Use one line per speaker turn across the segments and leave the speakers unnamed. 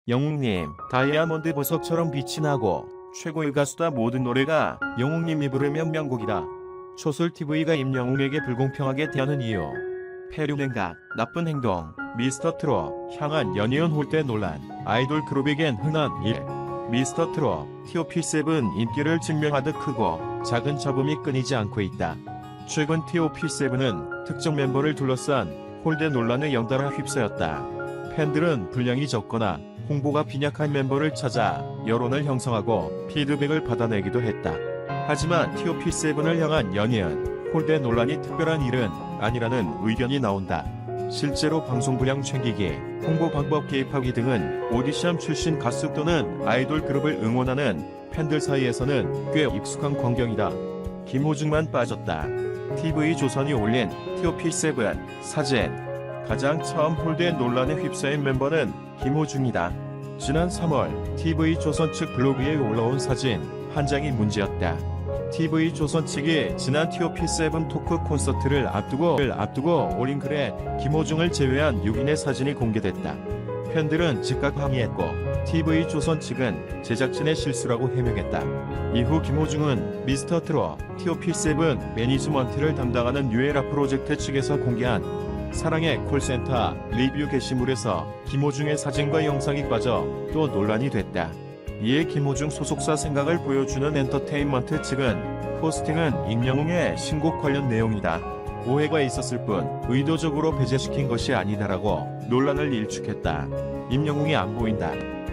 영웅님, 다이아몬드 보석처럼 빛이 나고 최고의 가수다. 모든 노래가 영웅님이 부르면 명곡이다. 초솔TV가 임영웅에게 불공평하게 대하는 이유. 폐륜행각, 나쁜 행동, 미스터트롯 향한 연이은 홀대 논란. 아이돌 그룹에겐 흔한 일. 미스터트롯, TOP7 인기를 증명하듯 크고 작은 잡음이 끊이지 않고 있다. 최근 TOP7은 특정 멤버를 둘러싼 홀대 논란에 연달아 휩싸였다. 팬들은 분량이 적거나 홍보가 빈약한 멤버를 찾아 여론을 형성하고 피드백을 받아내기도 했다. 하지만 TOP7을 향한 연이은 홀대 논란이 특별한 일은 아니라는 의견이 나온다. 실제로 방송 분량 챙기기, 홍보 방법 개입하기 등은 오디션 출신 가수 또는 아이돌 그룹을 응원하는 팬들 사이에서는 꽤 익숙한 광경이다. 김호중만 빠졌다. TV조선이 올린 TOP7 사진. 가장 처음 홀대 논란에 휩싸인 멤버는 김호중이다. 지난 3월 TV조선 측 블로그에 올라온 사진 한 장이 문제였다. TV조선 측이 지난 TOP7 토크 콘서트를 앞두고 올린 글에 김호중을 제외한 6인의 사진이 공개됐다. 팬들은 즉각 항의했고 TV조선 측은 제작진의 실수라고 해명했다. 이후 김호중은 미스터트롯 TOP7 매니지먼트를 담당하는 뉴에라 프로젝트 측에서 공개한 사랑의 콜센터 리뷰 게시물에서 김호중의 사진과 영상이 빠져 또 논란이 됐다. 이에 김호중 소속사 생각을 보여주는 엔터테인먼트 측은 포스팅은 임영웅의 신곡 관련 내용이다. 오해가 있었을 뿐 의도적으로 배제시킨 것이 아니다라고 논란을 일축했다. 임영웅이 안 보인다.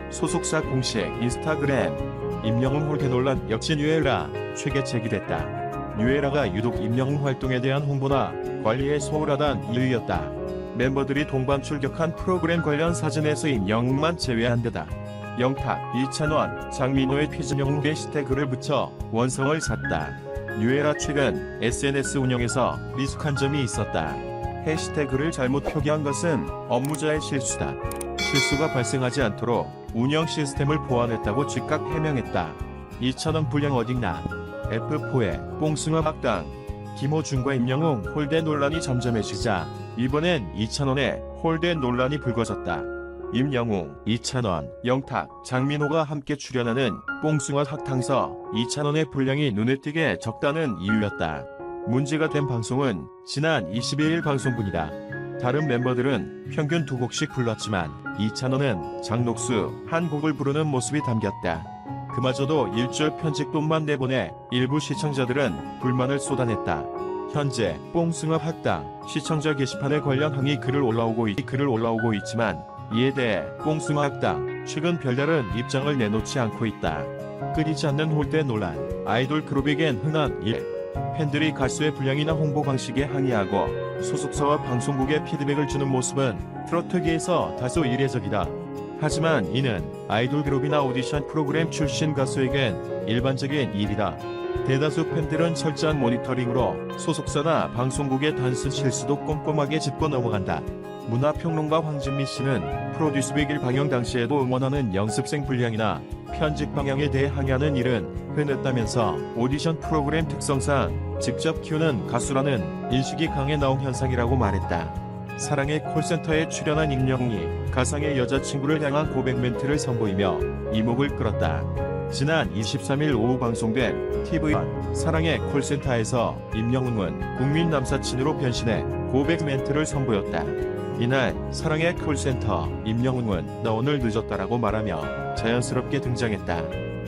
소속사 공식 인스타그램. 임영웅 홀대 논란 역시 뉴에라 측에 제기됐다. 뉴에라가 유독 임영웅 활동에 대한 홍보나 관리에 소홀하다는 이유였다. 멤버들이 동반 출격한 프로그램 관련 사진에서 임영웅만 제외한 데다 영탁, 이찬원, 장민호의 피즈영웅 해시태그를 붙여 원성을 샀다. 뉴에라 측은 SNS 운영에서 미숙한 점이 있었다. 해시태그를 잘못 표기한 것은 업무자의 실수다. 실수가 발생하지 않도록 운영 시스템을 보완했다고 즉각 해명했다. 이찬원 분량 어딨나? F4의 뽕숭아 학당. 김호중과 임영웅 홀대 논란이 점점해지자 이번엔 이찬원의 홀대 논란이 불거졌다. 임영웅, 이찬원, 영탁, 장민호가 함께 출연하는 뽕숭아 학탕서 이찬원의 분량이 눈에 띄게 적다는 이유였다. 문제가 된 방송은 지난 22일 방송분이다. 다른 멤버들은 평균 2곡씩 불렀지만 이찬원은 장녹수 한 곡을 부르는 모습이 담겼다. 그마저도 1절 편집본만 내보내 일부 시청자들은 불만을 쏟아냈다. 현재 뽕숭아 학당 시청자 게시판에 관련 항의 글을 올라오고 있지만 이에 대해 뽕숭아 학당 최근 별다른 입장을 내놓지 않고 있다. 끊이지 않는 홀대 논란. 아이돌 그룹에겐 흔한 일. 팬들이 가수의 분량이나 홍보 방식에 항의하고 소속사와 방송국에 피드백을 주는 모습은 트로트계에서 다소 이례적이다. 하지만 이는 아이돌 그룹이나 오디션 프로그램 출신 가수에겐 일반적인 일이다. 대다수 팬들은 철저한 모니터링으로 소속사나 방송국의 단순 실수도 꼼꼼하게 짚고 넘어간다. 문화평론가 황진미 씨는 프로듀스 100일 방영 당시에도 응원하는 연습생 분량이나 편집 방향에 대해 항의하는 일은 흔했다면서 오디션 프로그램 특성상 직접 키우는 가수라는 인식이 강해 나온 현상이라고 말했다. 사랑의 콜센터에 출연한 임영웅이 가상의 여자친구를 향한 고백 멘트를 선보이며 이목을 끌었다. 지난 23일 오후 방송된 TV1 사랑의 콜센터에서 임영웅은 국민 남사친으로 변신해 고백 멘트를 선보였다. 이날 사랑의 콜센터 임영웅은 나 오늘 늦었다라고 말하며 자연스럽게 등장했다.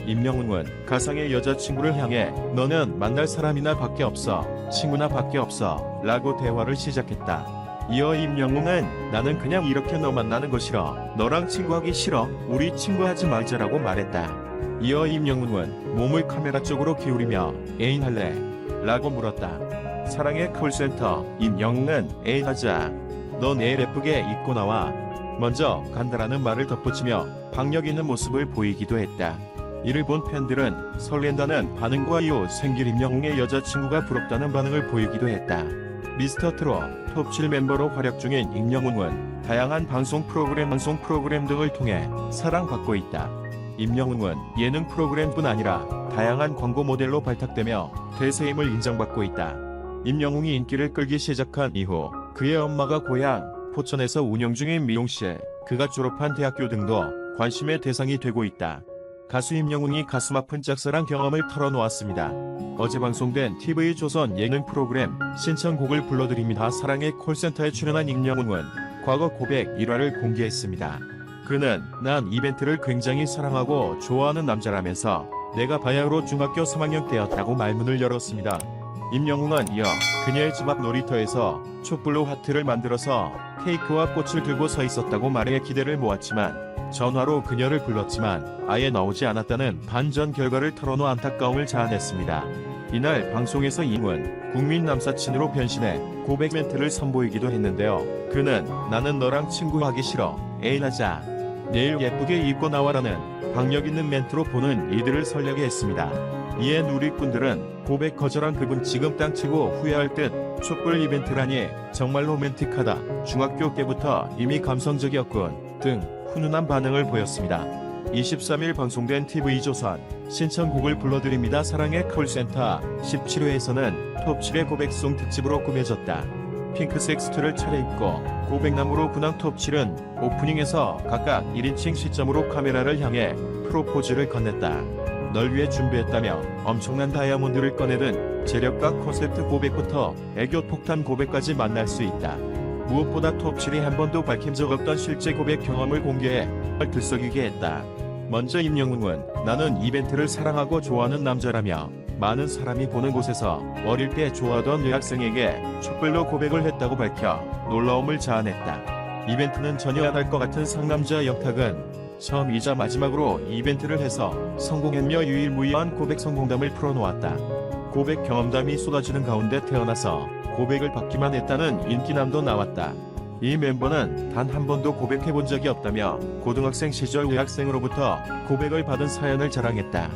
임영웅은 가상의 여자친구를 향해 너는 만날 사람이나 밖에 없어, 친구나 밖에 없어 라고 대화를 시작했다. 이어 임영웅은 나는 그냥 이렇게 너 만나는 거 싫어, 너랑 친구하기 싫어, 우리 친구하지 말자라고 말했다. 이어 임영웅은 몸을 카메라 쪽으로 기울이며 애인 할래? 라고 물었다. 사랑의 콜센터 임영웅은 애인 하자. 너 내일 예쁘게 입고 나와. 먼저 간다라는 말을 덧붙이며 박력 있는 모습을 보이기도 했다. 이를 본 팬들은 설렌다는 반응과 이후 생길 임영웅의 여자친구가 부럽다는 반응을 보이기도 했다. 미스터트롯 톱7 멤버로 활약 중인 임영웅은 다양한 방송 프로그램 등을 통해 사랑받고 있다. 임영웅은 예능 프로그램뿐 아니라 다양한 광고 모델로 발탁되며 대세임을 인정받고 있다. 임영웅이 인기를 끌기 시작한 이후 그의 엄마가 고향 포천에서 운영 중인 미용실, 그가 졸업한 대학교 등도 관심의 대상이 되고 있다. 가수 임영웅이 가슴 아픈 짝사랑 경험을 털어놓았습니다. 어제 방송된 TV조선 예능 프로그램 신청곡을 불러드립니다. 사랑의 콜센터에 출연한 임영웅은 과거 고백 1화를 공개했습니다. 그는 난 이벤트를 굉장히 사랑하고 좋아하는 남자라면서 내가 바야흐로 중학교 3학년 때였다고 말문을 열었습니다. 임영웅은 이어 그녀의 집 앞 놀이터에서 촛불로 하트를 만들어서 케이크와 꽃을 들고 서 있었다고 말해 기대를 모았지만 전화로 그녀를 불렀지만 아예 나오지 않았다는 반전 결과를 털어놓아 안타까움을 자아냈습니다. 이날 방송에서 임은 국민 남사친으로 변신해 고백 멘트를 선보이기도 했는데요. 그는 나는 너랑 친구하기 싫어. 애인하자. 내일 예쁘게 입고 나와라는 박력 있는 멘트로 보는 이들을 설레게 했습니다. 이에 누리꾼들은 고백 거절한 그분 지금 땅치고 후회할 듯 촛불 이벤트라니 정말 로맨틱하다. 중학교 때부터 이미 감성적이었군 등 훈훈한 반응을 보였습니다. 23일 방송된 TV조선 신청곡을 불러드립니다. 사랑의 콜센터 17회에서는 톱7의 고백송 특집으로 꾸며졌다. 핑크색 수트를 차려입고 고백남으로 근황 톱7은 오프닝에서 각각 1인칭 시점으로 카메라를 향해 프로포즈를 건넸다. 널 위해 준비했다며 엄청난 다이아몬드를 꺼내든 재력과 콘셉트 고백부터 애교 폭탄 고백까지 만날 수 있다. 무엇보다 톱7이 한 번도 밝힌 적 없던 실제 고백 경험을 공개해 들썩이게 했다. 먼저 임영웅은 나는 이벤트를 사랑하고 좋아하는 남자라며 많은 사람이 보는 곳에서 어릴 때 좋아하던 여학생에게 촛불로 고백을 했다고 밝혀 놀라움을 자아냈다. 이벤트는 전혀 안 할 것 같은 상남자 영탁은 처음이자 마지막으로 이벤트를 해서 성공했며 유일무이한 고백 성공담을 풀어놓았다. 고백 경험담이 쏟아지는 가운데 태어나서 고백을 받기만 했다는 인기남도 나왔다. 이 멤버는 단 한 번도 고백해본 적이 없다며 고등학생 시절 여학생으로부터 고백을 받은 사연을 자랑했다.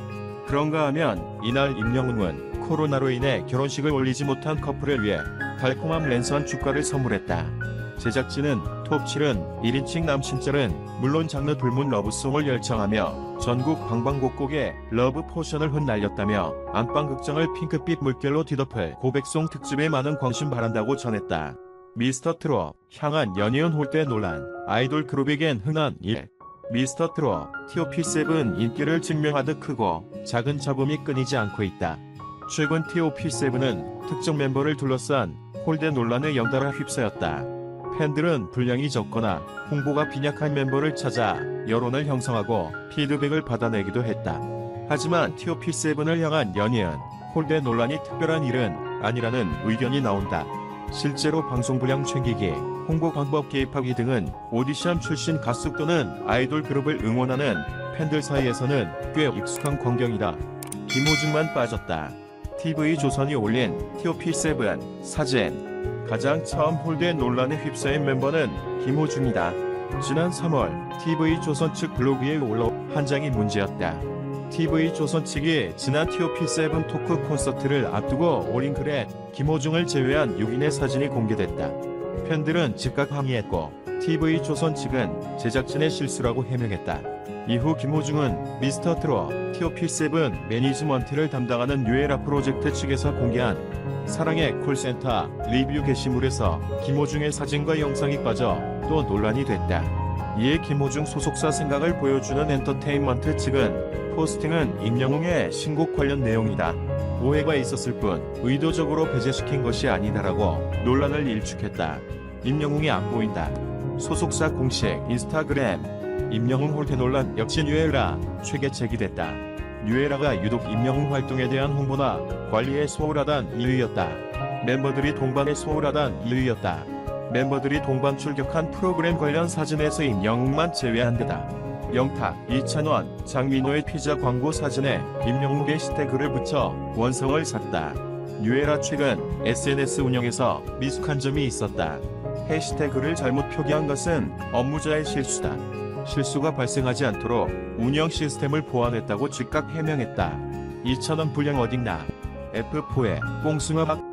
그런가 하면 이날 임영웅은 코로나로 인해 결혼식을 올리지 못한 커플을 위해 달콤한 랜선 축가를 선물했다. 제작진은 톱7은 1인칭 남친짤은 물론 장르 불문 러브송을 열창하며 전국 방방곡곡에 러브 포션을 흩날렸다며 안방극장을 핑크빛 물결로 뒤덮을 고백송 특집에 많은 관심 바란다고 전했다. 미스터트롯 향한 연이은 홀대 논란 아이돌 그룹에겐 흔한 일. 미스터트롯 TOP7 인기를 증명하듯 크고 작은 잡음이 끊이지 않고 있다. 최근 TOP7은 특정 멤버를 둘러싼 홀대 논란에 연달아 휩싸였다. 팬들은 분량이 적거나 홍보가 빈약한 멤버를 찾아 여론을 형성하고 피드백을 받아내기도 했다. 하지만 TOP7을 향한 연이은 홀대 논란이 특별한 일은 아니라는 의견이 나온다. 실제로 방송 분량 챙기기, 홍보 방법 개입하기 등은 오디션 출신 가수 또는 아이돌 그룹을 응원하는 팬들 사이에서는 꽤 익숙한 광경이다. 김호중만 빠졌다. TV조선이 올린 TOP7 사진. 가장 처음 홀대 논란에 휩싸인 멤버는 김호중이다. 지난 3월 TV조선 측 블로그에 올라온 한 장이 문제였다. TV조선 측이 지난 TOP7 토크 콘서트를 앞두고 올린 글에 김호중을 제외한 6인의 사진이 공개됐다. 팬들은 즉각 항의했고 TV조선 측은 제작진의 실수라고 해명했다. 이후 김호중은 미스터트롯 TOP7 매니지먼트를 담당하는 뉴에라 프로젝트 측에서 공개한 사랑의 콜센터 리뷰 게시물에서 김호중의 사진과 영상이 빠져 또 논란이 됐다. 이에 김호중 소속사 생각을 보여주는 엔터테인먼트 측은 포스팅은 임영웅의 신곡 관련 내용이다. 오해가 있었을 뿐 의도적으로 배제시킨 것이 아니다라고 논란을 일축했다. 임영웅이 안 보인다. 소속사 공식 인스타그램. 임영웅 홀대 논란 역시 뉴에라 측에 제기됐다. 뉴에라가 유독 임영웅 활동에 대한 홍보나 관리에 소홀하단 이유였다. 멤버들이 동반에 소홀하단 이유였다. 멤버들이 동반 출격한 프로그램 관련 사진에서 임영웅만 제외한 데다. 영탁, 이찬원, 장민호의 피자 광고 사진에 임영웅 해시태그를 붙여 원성을 샀다. 뉴에라 최근 SNS 운영에서 미숙한 점이 있었다. 해시태그를 잘못 표기한 것은 업무자의 실수다. 실수가 발생하지 않도록 운영 시스템을 보완했다고 즉각 해명했다. 이찬원 분량 어딨나? F4에 뽕숭아 박